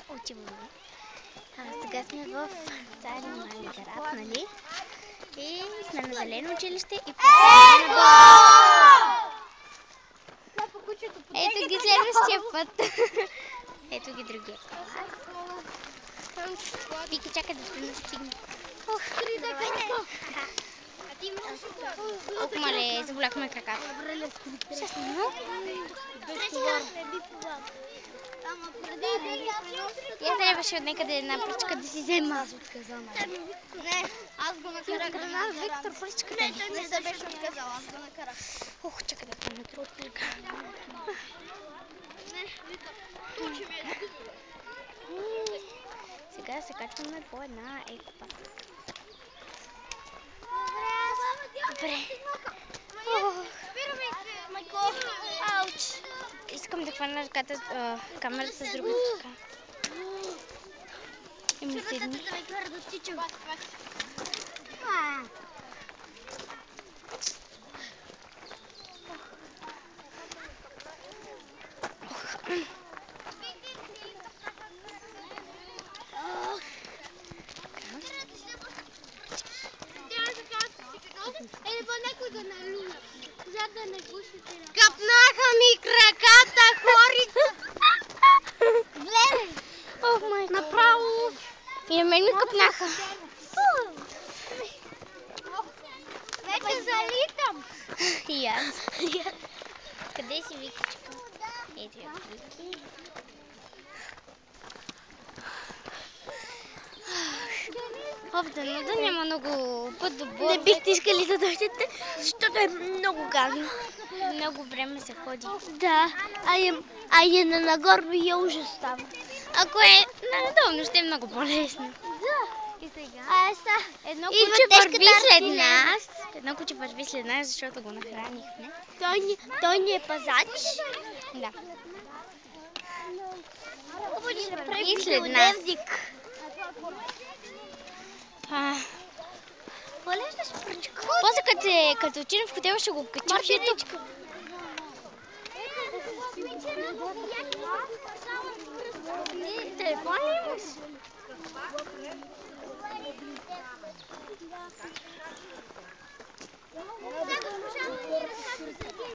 Учим. Сега сме в Царин Мали град, нали? И сме на зелено училище и после на ето ги следващия път. Ето ги другия клас. Вики, чакай да се настигне. Ох, мале, заболяхме краката. Честно. Я трябваше от някъде една пръчка да си взема. Аз отказал. Не, аз го накарах. Виктор, пръчката ли? Не се беше отказал, аз го накарах. Ох, чакай да помня друг. Не, Виктор, учи ми е. Сега се качваме по една екопа. Добре. Майко, Ауч. Искам да хвана камерата с другата ръка. И ми седни. да ме кара да стичам. Капнаха ми краката, хората! Влезе! Ох, майко. Направо! И на мен ми къпнаха. Вече залитам! И аз. Къде си, Викичка? Ето я, Вики. Да няма много път до Бор. Не бихте искали да дойдете, защото е много гадно. Много време се ходи. Да, а е на нагорно и е ужас става. Ако е надолу, ще е много по-лесно. Да. И сега? Едно Едно куче върви след нас, защото го нахранихме. Той ни е пазач. Да. И след нас. После като отидем в хотела ще го качим. Маршрутичка. Телефон ли имаш?